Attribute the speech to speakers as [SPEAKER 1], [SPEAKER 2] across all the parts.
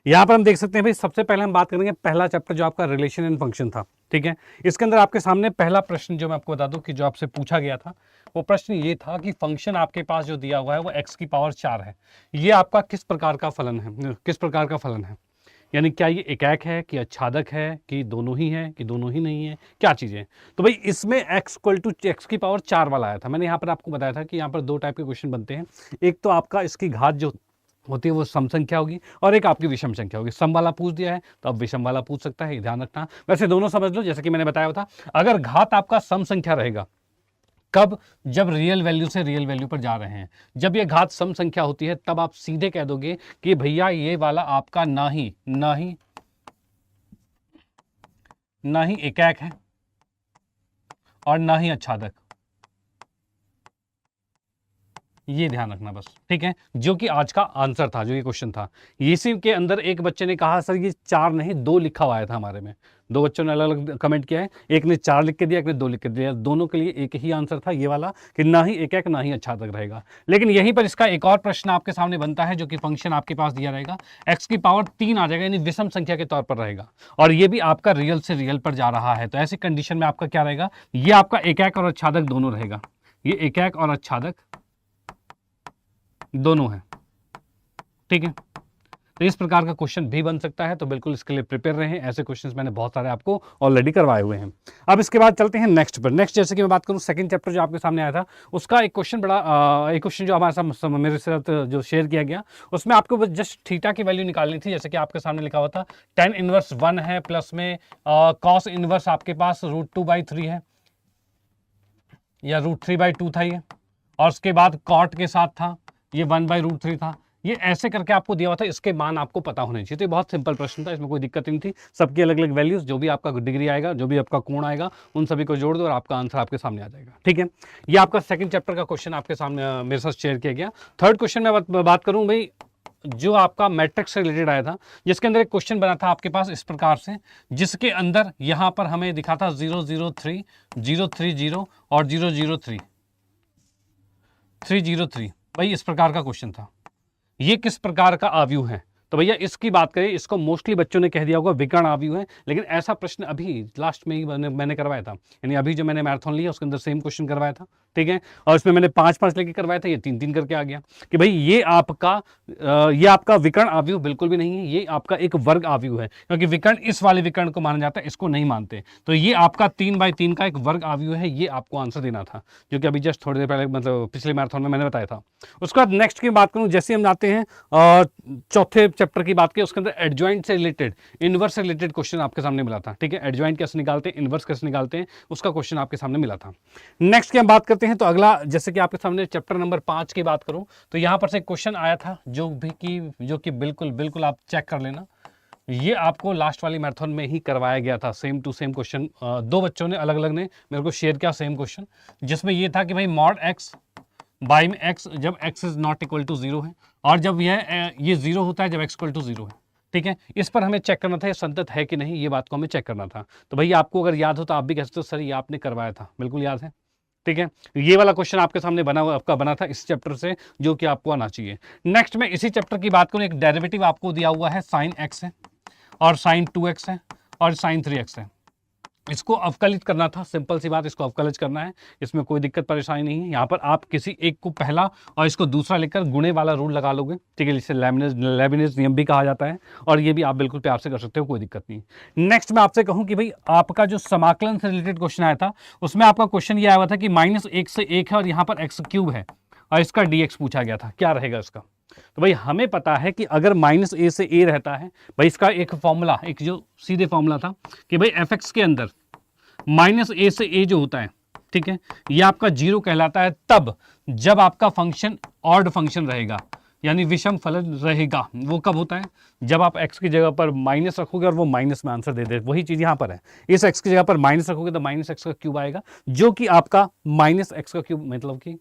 [SPEAKER 1] यहाँ पर हम देख सकते हैं भाई, सबसे पहले हम बात करेंगे पहला चैप्टर जो आपका रिलेशन एंड फंक्शन था। ठीक है, इसके अंदर आपके सामने पहला प्रश्न जो मैं आपको बता दूं कि जो आपसे पूछा गया था, वो प्रश्न ये था कि फंक्शन आपके पास जो दिया हुआ है वो x की पावर 4 है, ये आपका किस प्रकार का फलन है, किस प्रकार का फलन है, यानी क्या ये एकाक है कि आच्छादक है कि दोनों ही है कि दोनों ही नहीं है, क्या चीजें। तो भाई इसमें x इक्वल टू x की पावर 4 वाला आया था। मैंने यहाँ पर आपको बताया था कि यहाँ पर दो टाइप के क्वेश्चन बनते हैं, एक तो आपका इसकी घात जो होती है वो सम संख्या होगी, और एक आपकी विषम संख्या होगी। सम वाला पूछ दिया है तो अब विषम वाला पूछ सकता है, ध्यान रखना। वैसे दोनों समझ लो, जैसे कि मैंने बताया था, अगर घात आपका सम संख्या रहेगा कब, जब रियल वैल्यू से रियल वैल्यू पर जा रहे हैं, जब ये घात सम संख्या होती है तब आप सीधे कह दोगे कि भैया ये वाला आपका ना ही एकाक है और ना ही आच्छादक, ये ध्यान रखना बस। ठीक है, जो कि आज का आंसर था, जो ये क्वेश्चन था। इसी के अंदर एक बच्चे ने कहा सर ये 4 नहीं 2 लिखा हुआ था हमारे में। दो बच्चों ने अलग अलग कमेंट किया है, एक ने 4 लिख के दिया, एक ने 2 लिख के दिया। दोनों के लिए एक ही आंसर था, ये वाला कि ना ही एकाक ना ही आच्छादक रहेगा। लेकिन यहीं पर इसका एक और प्रश्न आपके सामने बनता है, जो कि फंक्शन आपके पास दिया रहेगा, x की पावर 3 आ जाएगा, यानी विषम संख्या के तौर पर रहेगा, और ये भी आपका रियल से रियल पर जा रहा है। तो ऐसी कंडीशन में आपका क्या रहेगा, ये आपका एकाक और आच्छादक दोनों रहेगा, ये एकाक और आच्छादक दोनों है। ठीक है, तो इस प्रकार का क्वेश्चन भी बन सकता है, तो बिल्कुल इसके लिए प्रिपेयर रहें। ऐसे क्वेश्चंस मैंने बहुत सारे आपको ऑलरेडी करवाए हुए हैं। अब इसके बाद चलते हैं नेक्स्ट पर। नेक्स्ट जैसे कि मैं बात करूं, सेकंड चैप्टर जो आपके सामने आया था, उसका एक क्वेश्चन एक क्वेश्चन जो हमारे साथ मेरे साथ जो शेयर किया गया, उसमें आपको बस जस्ट थीटा की वैल्यू निकालनी थी। जैसे कि आपके सामने लिखा हुआ था tan इनवर्स 1 है, प्लस में cos इनवर्स आपके पास √2/3 है, या √3/2 था ये, और उसके बाद cot के साथ था ये 1/√3 था। ये ऐसे करके आपको दिया हुआ था, इसके मान आपको पता होने चाहिए। तो ये बहुत सिंपल प्रश्न था, इसमें कोई दिक्कत नहीं थी। सबकी अलग अलग वैल्यूज, जो भी आपका डिग्री आएगा, जो भी आपका कोण आएगा, उन सभी को जोड़ दो और आपका आंसर आपके सामने आ जाएगा। ठीक है, ये आपका सेकंड चैप्टर का क्वेश्चन आपके सामने मेरे साथ शेयर किया गया। थर्ड क्वेश्चन में बात करूं भाई, जो आपका मैट्रिक्स से रिलेटेड आया था, जिसके अंदर एक क्वेश्चन बना था आपके पास इस प्रकार से, जिसके अंदर यहां पर हमें दिखा था 003, 030 और 303। भाई इस प्रकार का क्वेश्चन था, ये किस प्रकार का आव्यूह है। तो भैया इसकी बात करें, इसको मोस्टली बच्चों ने कह दिया होगा विकर्ण आव्यूह है, लेकिन ऐसा प्रश्न अभी लास्ट में ही मैंने करवाया था, यानी अभी जो मैंने मैराथन लिया उसके अंदर सेम क्वेश्चन करवाया था। ठीक है, और इसमें मैंने 5-5 लेके करवाया था, ये 3-3 करके आ गया कि भाई ये आपका विकर्ण आव्यूह बिल्कुल भी नहीं है, ये आपका एक वर्ग आव्यूह है, क्योंकि विकर्ण इस वाले विकर्ण को माना जाता है, इसको नहीं मानते। तो ये आपका 3/3 का एक वर्ग आव्यूह है, ये आपको आंसर देना था, जो कि अभी जस्ट थोड़ी देर पहले, मतलब पिछले मैराथन में मैंने बताया था। उसके बाद नेक्स्ट की बात करूं, जैसे हम जाते हैं चौथे चैप्टर की बात की, उसके अंदर एडजॉइंट से रिलेटेड, इनवर्स से रिलेटेड क्वेश्चन आपके सामने मिला था। ठीक है, एडजॉइंट कैसे निकालते हैं, इनवर्स कैसे निकालते हैं, उसका क्वेश्चन आपके सामने मिला था। नेक्स्ट की हम बात करते हैं, तो अगला जैसे कि आपके सामने चैप्टर नंबर 5 की बात करूं, तो यहां पर से क्वेश्चन आया था, जो कि बिल्कुल आप चेक कर लेना, ये आपको लास्ट वाली मैराथन में ही करवाया गया था, सेम टू सेम क्वेश्चन। दो बच्चों ने अलग अलग ने मेरे को शेयर किया सेम क्वेश्चन, जिसमें ये था कि भाई मॉड x बाई में x, जब x is not equal to 0 है, और जब ये 0 होता है जब x इक्वल टू 0 है। ठीक है, इस पर हमें चेक करना था ये संतत है कि नहीं, ये बात को हमें चेक करना था। तो भैया आपको अगर याद हो तो आप भी कह सकते हो सर ये आपने करवाया था, बिल्कुल याद है। ठीक है, ये वाला क्वेश्चन आपके सामने बना था इस चैप्टर से, जो कि आपको आना चाहिए। नेक्स्ट में इसी चैप्टर की बात करूं, एक डेरिवेटिव आपको दिया हुआ है, sin x है और sin 2x है और sin 3x है। इसको अवकलित करना था, सिंपल सी बात, इसको अवकलित करना है, इसमें कोई दिक्कत परेशानी नहीं है। यहाँ पर आप किसी एक को पहला और इसको दूसरा लेकर गुणे वाला रूल लगा लोगे। ठीक है, जिसे लेबनिज नियम भी कहा जाता है, और ये भी आप बिल्कुल प्यार से कर सकते हो, कोई दिक्कत नहीं। नेक्स्ट मैं आपसे कहूँ कि भाई आपका जो समाकलन से रिलेटेड क्वेश्चन आया था, उसमें आपका क्वेश्चन ये आया हुआ था कि -1 से 1 है और यहाँ पर x³ है, और इसका dx पूछा गया था, क्या रहेगा इसका। तो भाई हमें पता है कि अगर -a से a रहता है, भाई इसका एक फॉर्मूला, एक जो सीधे फॉर्मूला था कि भाई fx के अंदर -a से a जो होता है, ठीक है, ये आपका 0 कहलाता है तब जब आपका फंक्शन ऑड फंक्शन रहेगा, यानी विषम फलन रहेगा। वो कब होता है, जब आप x की जगह पर माइनस रखोगे और वो माइनस में आंसर दे दे। वही चीज यहां पर है, इस x की जगह पर माइनस रखोगे तो -x का क्यूब आएगा, जो कि आपका -x का क्यूब मतलब कि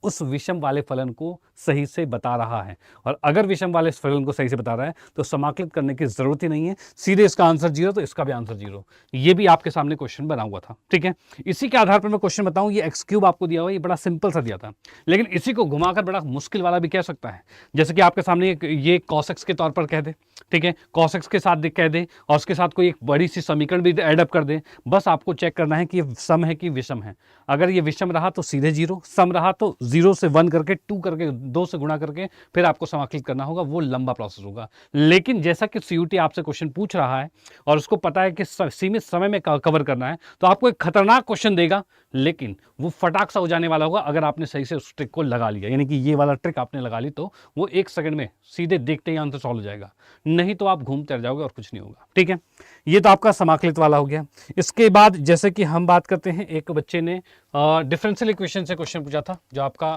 [SPEAKER 1] उस विषम वाले फलन को सही से बता रहा है। और अगर विषम वाले फलन को सही से बता रहा है तो समाकलित करने की जरूरत ही नहीं है, सीधे इसका आंसर 0 तो इसका भी आंसर 0। ये भी आपके सामने क्वेश्चन बना हुआ था, ठीक है। इसी के आधार पर मैं क्वेश्चन बताऊं, ये x³ आपको दिया हुआ, ये बड़ा सिंपल सा दिया था, लेकिन इसी को घुमाकर बड़ा मुश्किल वाला भी कह सकता है। जैसे कि आपके सामने ये cos x के तौर पर कह दे, ठीक है, cos x के साथ कह दे और उसके साथ कोई एक बड़ी सी समीकरण भी एडअप कर दे। बस आपको चेक करना है कि ये सम है कि विषम है। अगर ये विषम रहा तो सीधे 0, सम रहा तो 0 से 1 करके 2 करके 2 से गुणा करके फिर आपको समाकलित करना होगा, वो लंबा प्रोसेस होगा। लेकिन जैसा कि CUT आपसे क्वेश्चन पूछ रहा है और उसको पता है कि सीमित समय में कवर करना है, तो आपको एक खतरनाक क्वेश्चन देगा, लेकिन वो फटाक सा हो जाने वाला होगा अगर आपने सही से उस ट्रिक को लगा लिया। यानी कि ये वाला ट्रिक आपने लगा ली तो वो 1 सेकंड में सीधे देखते ही आंसर सॉल्व हो जाएगा, नहीं तो आप घूमते रह जाओगे और कुछ नहीं होगा, ठीक है। ये तो आपका समाकलित वाला हो गया। इसके बाद जैसे कि हम बात करते हैं, एक बच्चे ने डिफरेंशियल इक्वेशन से क्वेश्चन पूछा था, जो आपका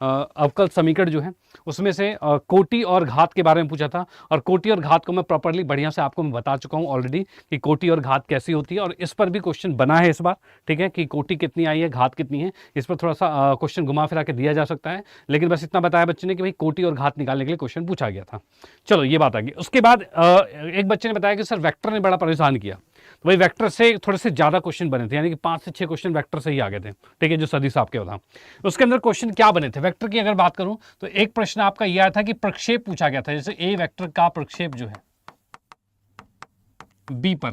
[SPEAKER 1] अवकल समीकरण जो है उसमें से कोटि और घात के बारे में पूछा था। और कोटि और घात को मैं प्रॉपर्ली बढ़िया से आपको मैं बता चुका हूं ऑलरेडी कि कोटि और घात कैसी होती है, और इस पर भी क्वेश्चन बना है इस बार, ठीक है, कि कोटि कितनी आई है, घात कितनी है। इस पर थोड़ा सा क्वेश्चन घुमा फिरा के दिया जा सकता है, लेकिन बस इतना बताया बच्चे ने कि भाई कोटि और घात निकालने के लिए क्वेश्चन पूछा गया था। चलो ये बात आ गई। उसके बाद एक बच्चे ने बताया कि सर वेक्टर ने बड़ा परेशान किया, तो भाई वेक्टर से थोड़े से ज्यादा क्वेश्चन बने थे, यानी कि 5 से 6 क्वेश्चन वेक्टर से ही आ गए थे, ठीक है, जो सदीश आपके बता। उसके अंदर क्वेश्चन क्या बने थे वेक्टर की अगर बात करूं तो एक प्रश्न आपका यह आया था कि प्रक्षेप पूछा गया था, जैसे ए वेक्टर का प्रक्षेप जो है बी पर,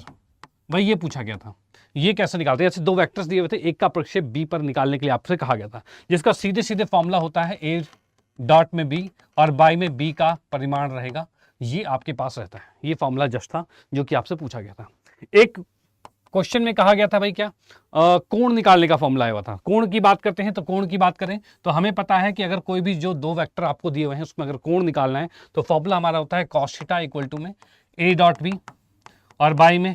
[SPEAKER 1] भाई ये पूछा गया था, ये कैसे निकालते हैं। जैसे 2 वेक्टर्स दिए हुए थे, एक का प्रक्षेप बी पर निकालने के लिए आपसे कहा गया था, जिसका सीधे सीधे फॉर्मूला होता है ए डॉट में बी और बाई में बी का परिमाण रहेगा, ये आपके पास रहता है। ये फॉर्मूला जस्ट था जो कि आपसे पूछा गया था। एक क्वेश्चन में कहा गया था भाई क्या, कोण निकालने का फॉर्मूला आया हुआ था। कोण की बात करते हैं तो कोण की बात करें तो हमें पता है कि अगर कोई भी जो 2 वेक्टर आपको दिए हुए हैं उसमें अगर कोण निकालना है तो फॉर्मूला हमारा होता है cos थीटा इक्वल टू में ए डॉट बी और बाई में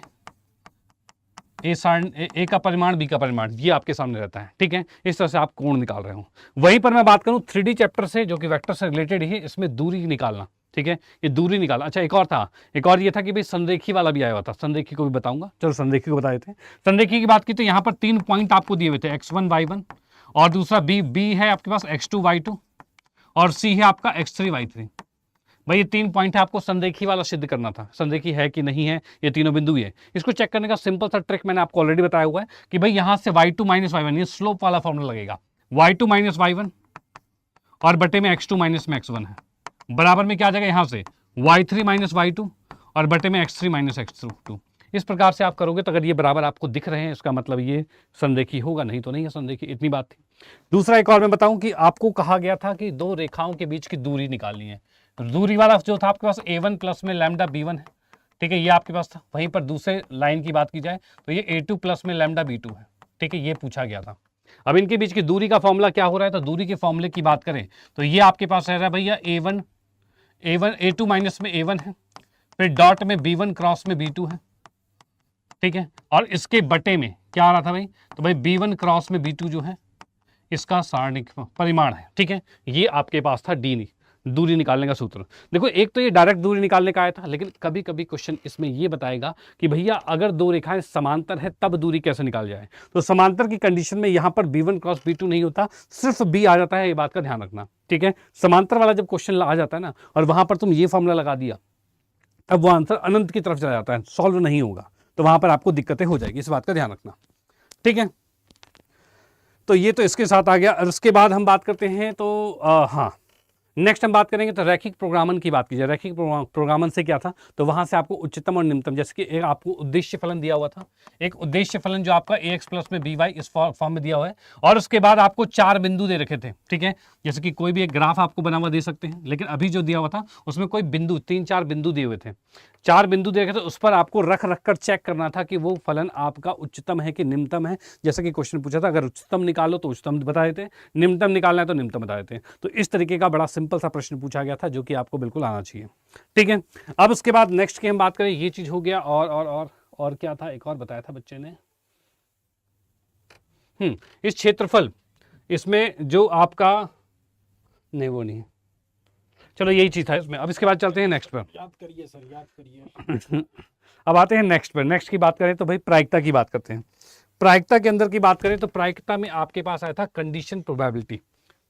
[SPEAKER 1] ए का परिमाण बी का परिमाण, ये आपके सामने रहता है, ठीक है। इस तरह से आप कोण निकाल रहे हो। वहीं पर मैं बात करूं 3D चैप्टर से, जो कि वेक्टर से रिलेटेड ही, इसमें दूरी निकालना, ठीक है, ये दूरी निकालना। अच्छा एक और था, एक और ये था कि भाई संरेखी वाला भी आया हुआ था, संरेखी को भी बताऊंगा। चलो संरेखी को बता देते हैं। संरेखी की बात की तो यहाँ पर 3 पॉइंट आपको दिए हुए थे, x1 y1 और दूसरा बी है आपके पास x2 y2 और सी है आपका x3 y3। भाई ये 3 पॉइंट है, आपको संरेखी वाला सिद्ध करना था, संरेखी है कि नहीं है, ये तीनों बिंदु ही है। इसको चेक करने का सिंपल सा ट्रिक मैंने आपको ऑलरेडी बताया हुआ है कि भाई यहां से y2 माइनस y1, ये स्लोप वाला फॉर्मूला लगेगा, y2 माइनस y1 और बटे में x2 माइनस में x1 है, बराबर में क्या आ जाएगा यहां से y3 माइनस y2 और बटे में x3 माइनस x2। इस प्रकार से आप करोगे तो अगर ये बराबर आपको दिख रहे हैं, इसका मतलब ये संरेखी होगा, नहीं तो नहीं है संरेखी, इतनी बात थी। दूसरा एक और मैं बताऊं कि आपको कहा गया था कि 2 रेखाओं के बीच की दूरी निकालनी है। दूरी वाला जो था आपके पास a1 प्लस में लैम्डा b1 है, ठीक है, ये आपके पास था। वहीं पर दूसरे लाइन की बात की जाए तो ये a2 प्लस में लैम्डा b2 है, ठीक है, ये पूछा गया था। अब इनके बीच की दूरी का फॉर्मूला क्या हो रहा है, तो दूरी के फॉर्मूले की बात करें तो ये आपके पास रह रहा है भैया a2 माइनस में a1 है, फिर डॉट में b1 क्रॉस में b2 है, ठीक है, और इसके बटे में क्या आ रहा था भाई, तो भाई b1 क्रॉस में b2 जो है इसका सारणिक परिमाण है, ठीक है। ये आपके पास था डी दूरी निकालने का सूत्र। देखो एक तो ये डायरेक्ट दूरी निकालने का आया था, लेकिन कभी कभी क्वेश्चन इसमें ये बताएगा कि भैया अगर 2 रेखाएं समांतर है तब दूरी कैसे निकाल जाए। तो समांतर की कंडीशन में यहां पर b1 क्रॉस b2 नहीं होता, सिर्फ b आ जाता है, ये बात का ध्यान रखना, ठीक है। समांतर वाला जब क्वेश्चन आ जाता है ना और वहां पर तुम ये फॉर्मूला लगा दिया, तब वो आंसर अनंत की तरफ चला जाता है, सॉल्व नहीं होगा, तो वहां पर आपको दिक्कतें हो जाएगी, इस बात का ध्यान रखना, ठीक है। तो ये तो इसके साथ आ गया। और उसके बाद हम बात करते हैं तो हाँ नेक्स्ट हम बात करेंगे तो रैखिक प्रोग्रामन की बात कीजिए। रैखिक प्रोग्रामन से क्या था, तो वहां से आपको उच्चतम और निम्नतम, जैसे कि एक आपको उद्देश्य फलन दिया हुआ था, एक उद्देश्य फलन जो आपका ax प्लस में by इस फॉर्म में दिया हुआ है, और उसके बाद आपको 4 बिंदु दे रखे थे, ठीक है। जैसे कि कोई भी एक ग्राफ आपको बना हुआ दे सकते हैं, लेकिन अभी जो दिया हुआ था उसमें कोई बिंदु 3-4 बिंदु दिए हुए थे, 4 बिंदु दे रखे थे, उस पर आपको रख कर चेक करना था कि वो फलन आपका उच्चतम है कि निम्नतम है। जैसे कि क्वेश्चन पूछा था, अगर उच्चतम निकालो तो उच्चतम बता देते, निम्नतम निकालना है तो निम्नतम बता देते। तो इस तरीके का बड़ा सिंपल सा प्रश्न पूछा गया था, जो कि आपको बिल्कुल आना चाहिए, ठीक है। अब उसके बाद नेक्स्ट की हम बात करें, ये चीज हो गया, और क्या था, एक और बताया था बच्चे ने, इस क्षेत्रफल, इसमें जो आपका नहीं, वो नहीं है, चलो यही चीज था इसमें। अब इसके बाद चलते हैं नेक्स्ट पर,
[SPEAKER 2] याद करिए सर, याद करिए।
[SPEAKER 1] अब आते हैं नेक्स्ट पर। नेक्स्ट की बात करें तो भाई प्रायिकता की बात करते हैं। प्रायिकता के अंदर की बात करें तो प्रायिकता में आपके पास आया था कंडीशन प्रोबेबिलिटी,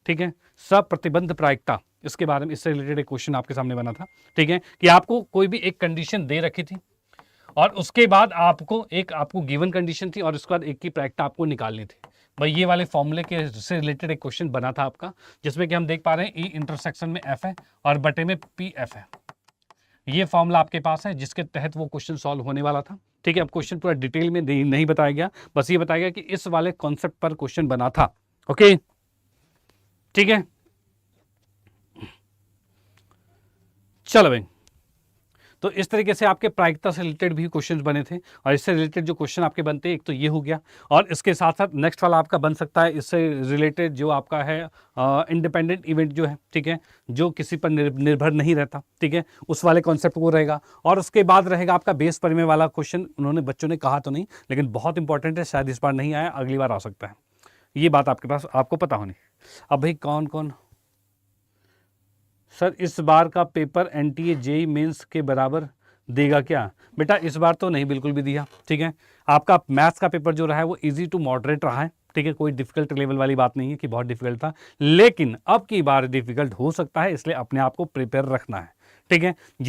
[SPEAKER 1] ठीक है, सप्रतिबंध प्रायिकता, इसके बारे में, इससे रिलेटेड एक क्वेश्चन आपके सामने बना था। ठीक है, कि आपको कोई भी एक कंडीशन दे रखी थी और उसके बाद आपको गिवन कंडीशन थी और उसके बाद एक की प्रायिकता आपको निकालनी थी। भाई ये वाले फॉर्मूले के से रिलेटेड एक क्वेश्चन बना था आपका, जिसमें कि हम देख पा रहे हैं ई इंटरसेक्शन में एफ है और बटे में पी एफ है। ये फॉर्मूला आपके पास है जिसके तहत वो क्वेश्चन सॉल्व होने वाला था। ठीक है, अब क्वेश्चन पूरा डिटेल में नहीं बताया गया, बस ये बताया गया कि इस वाले कॉन्सेप्ट पर क्वेश्चन बना था। ओके, ठीक है, चलो भाई, तो इस तरीके से आपके प्रायिकता से रिलेटेड भी क्वेश्चंस बने थे और इससे रिलेटेड जो क्वेश्चन आपके बनते हैं, एक तो ये हो गया और इसके साथ साथ नेक्स्ट वाला आपका बन सकता है इससे रिलेटेड जो आपका है इंडिपेंडेंट इवेंट जो है, ठीक है, जो किसी पर निर्भर नहीं रहता, ठीक है, उस वाले कॉन्सेप्ट वो रहेगा। और उसके बाद रहेगा आपका बेस परिमेय वाला क्वेश्चन, उन्होंने बच्चों ने कहा तो नहीं, लेकिन बहुत इंपॉर्टेंट है, शायद इस बार नहीं आया, अगली बार आ सकता है, ये बात आपके पास आपको पता होनी। अब भाई कौन कौन सर इस बार का पेपर एनटीए जेई मेंस के बराबर देगा क्या? बेटा इस बार तो नहीं बिल्कुल भी दिया। ठीक है, आपका मैथ्स का पेपर जो रहा है वो इजी टू मॉडरेट रहा है। ठीक है, कोई डिफिकल्ट लेवल वाली बात नहीं है कि बहुत डिफिकल्ट था, लेकिन अब की बार डिफिकल्ट हो सकता है, इसलिए अपने आप को प्रिपेयर रखना है। ठीक है,